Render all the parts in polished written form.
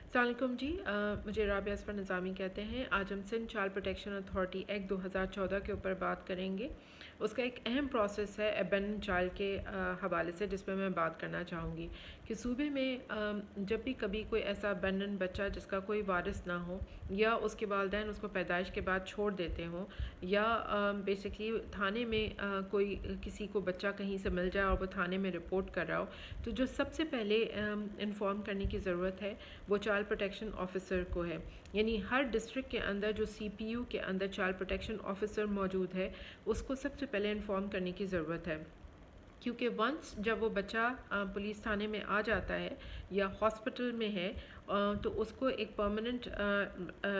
السلام علیکم جی، مجھے رابعہ اصفر نظامی کہتے ہیں۔ آج ہم Sindh child protection authority act 2014 کے اوپر بات کریں گے۔ اس کا ایک اہم پروسیس ہے ابینڈن چائلڈ کے حوالے سے، جس پہ میں بات کرنا چاہوں گی کہ صوبے میں جب بھی کبھی کوئی ایسا ابینڈن بچہ جس کا کوئی وارث نہ ہو، یا اس کے والدین اس کو پیدائش کے بعد چھوڑ دیتے ہوں، یا بیسکلی تھانے میں کوئی کسی کو بچہ کہیں سے مل جائے اور وہ تھانے میں رپورٹ کر رہا ہو، تو جو سب سے پہلے انفارم کرنے کی ضرورت ہے وہ چائلڈ پروٹیکشن آفیسر کو ہے۔ یعنی ہر ڈسٹرکٹ کے اندر جو سی پی یو کے اندر چائلڈ پروٹیکشن آفیسر موجود ہے، اس کو سب سے پہلے انفارم کرنے کی ضرورت ہے، کیونکہ ونس جب وہ بچہ پولیس تھانے میں آ جاتا ہے یا ہاسپٹل میں ہے، تو اس کو ایک پرماننٹ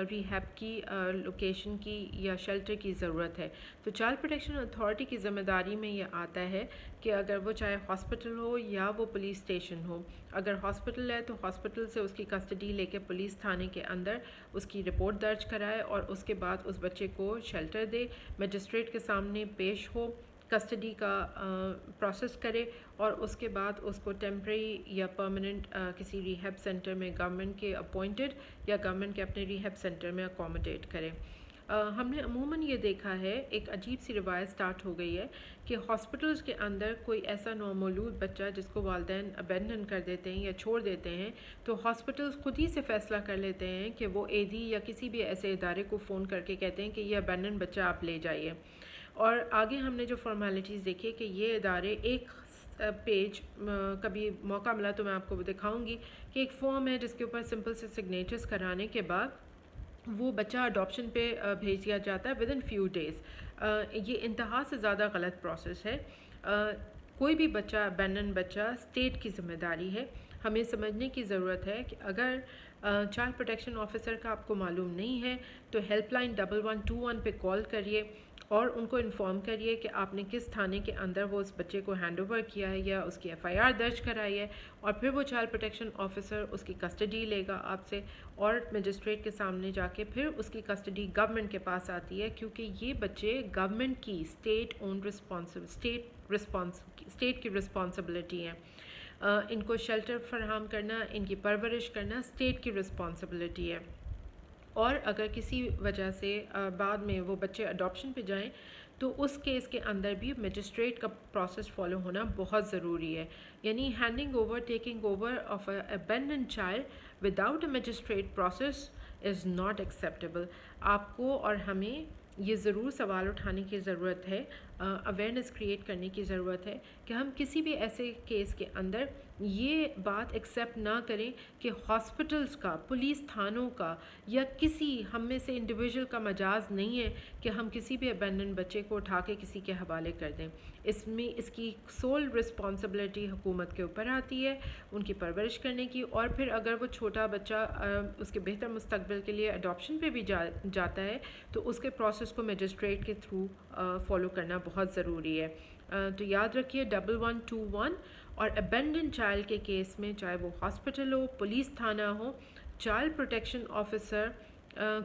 ریہیب کی لوکیشن کی یا شیلٹر کی ضرورت ہے۔ تو چائلڈ پروٹیکشن اتھارٹی کی ذمہ داری میں یہ آتا ہے کہ اگر وہ چاہے ہاسپٹل ہو یا وہ پولیس اسٹیشن ہو، اگر ہاسپٹل ہے تو ہاسپٹل سے اس کی کسٹڈی لے کے پولیس تھانے کے اندر اس کی رپورٹ درج کرائے، اور اس کے بعد اس بچے کو شیلٹر دے، مجسٹریٹ کے سامنے پیش ہو، کسٹڈی کا پروسیس کرے، اور اس کے بعد اس کو ٹیمپریری یا پرماننٹ کسی ریہیب سینٹر میں گورنمنٹ کے اپوائنٹڈ یا گورنمنٹ کے اپنے ریہیب سینٹر میں اکوموڈیٹ کرے۔ ہم نے عموماً یہ دیکھا ہے، ایک عجیب سی روایت سٹارٹ ہو گئی ہے کہ ہاسپٹلز کے اندر کوئی ایسا نومولود بچہ جس کو والدین ابینڈن کر دیتے ہیں یا چھوڑ دیتے ہیں، تو ہاسپٹلز خود ہی سے فیصلہ کر لیتے ہیں کہ وہ اے ڈی یا کسی بھی ایسے ادارے کو فون کر کے کہتے ہیں کہ یہ ابینڈن بچہ آپ لے جائیے۔ اور آگے ہم نے جو فارمیلٹیز دیکھی کہ یہ ادارے ایک پیج، کبھی موقع ملا تو میں آپ کو دکھاؤں گی کہ ایک فارم ہے جس کے اوپر سمپل سے سگنیچرز کرانے کے بعد وہ بچہ اڈاپشن پہ بھیج دیا جاتا ہے ود ان فیو ڈیز۔ یہ انتہا سے زیادہ غلط پروسیس ہے۔ کوئی بھی بچہ ابینڈن بچہ اسٹیٹ کی ذمہ داری ہے۔ ہمیں سمجھنے کی ضرورت ہے کہ اگر چائلڈ پروٹیکشن آفیسر کا آپ کو معلوم نہیں ہے تو ہیلپ لائن 1121 پہ کال کریے اور ان کو انفارم کریے کہ آپ نے کس تھانے کے اندر وہ اس بچے کو ہینڈ اوور کیا ہے یا اس کی ایف آئی آر درج کرائی ہے، اور پھر وہ چائلڈ پروٹیکشن آفیسر اس کی کسٹڈی لے گا آپ سے، اور مجسٹریٹ کے سامنے جا کے پھر اس کی کسٹڈی گورنمنٹ کے پاس آتی ہے، کیونکہ یہ بچے گورنمنٹ کی اسٹیٹ کی رسپانسبلٹی ہیں۔ ان کو شیلٹر فراہم کرنا، ان کی پرورش کرنا اسٹیٹ کی رسپانسبلٹی ہے۔ اور اگر کسی وجہ سے بعد میں وہ بچے اڈاپشن پہ جائیں تو اس کیس کے اندر بھی مجسٹریٹ کا پروسیس فالو ہونا بہت ضروری ہے۔ یعنی taking over of a abandon child without a magistrate process is not acceptable. آپ کو اور ہمیں یہ ضرور سوال اٹھانے کی ضرورت ہے، اویئرنیس کریٹ کرنے کی ضرورت ہے کہ ہم کسی بھی ایسے کیس کے اندر یہ بات ایکسیپٹ نہ کریں کہ ہاسپٹلز کا، پولیس تھانوں کا، یا کسی ہم میں سے انڈیویجول کا مجاز نہیں ہے کہ ہم کسی بھی ابینڈن بچے کو اٹھا کے کسی کے حوالے کر دیں۔ اس میں اس کی سول رسپانسبلٹی حکومت کے اوپر آتی ہے ان کی پرورش کرنے کی، اور پھر اگر وہ چھوٹا بچہ اس کے بہتر مستقبل کے لیے اڈاپشن پہ بھی جاتا ہے تو اس کے پروسیس کو مجسٹریٹ کے تھرو فالو کرنا بہت ضروری ہے۔ تو یاد رکھیے 1121، اور ابینڈن چائلڈ کے کیس میں چاہے وہ ہاسپٹل ہو، پولیس تھانہ ہو، چائلڈ پروٹیکشن آفیسر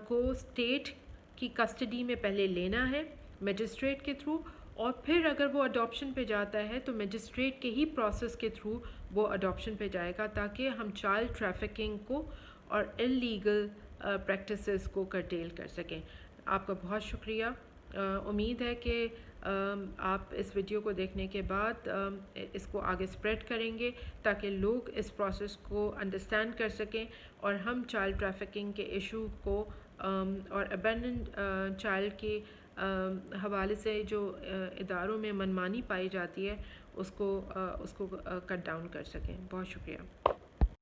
کو اسٹیٹ کی کسٹڈی میں پہلے لینا ہے مجسٹریٹ کے تھرو، اور پھر اگر وہ اڈاپشن پہ جاتا ہے تو مجسٹریٹ کے ہی پروسیس کے تھرو وہ اڈاپشن پہ جائے گا، تاکہ ہم چائلڈ ٹریفکنگ کو اور انلیگل پریکٹسز کو کرٹیل کر سکیں۔ آپ کا بہت شکریہ۔ امید ہے کہ آپ اس ویڈیو کو دیکھنے کے بعد اس کو آگے سپریڈ کریں گے تاکہ لوگ اس پروسیس کو انڈرسٹینڈ کر سکیں، اور ہم چائلڈ ٹریفکنگ کے ایشو کو اور ابینڈن چائلڈ کے حوالے سے جو اداروں میں منمانی پائی جاتی ہے اس کو کٹ ڈاؤن کر سکیں۔ بہت شکریہ۔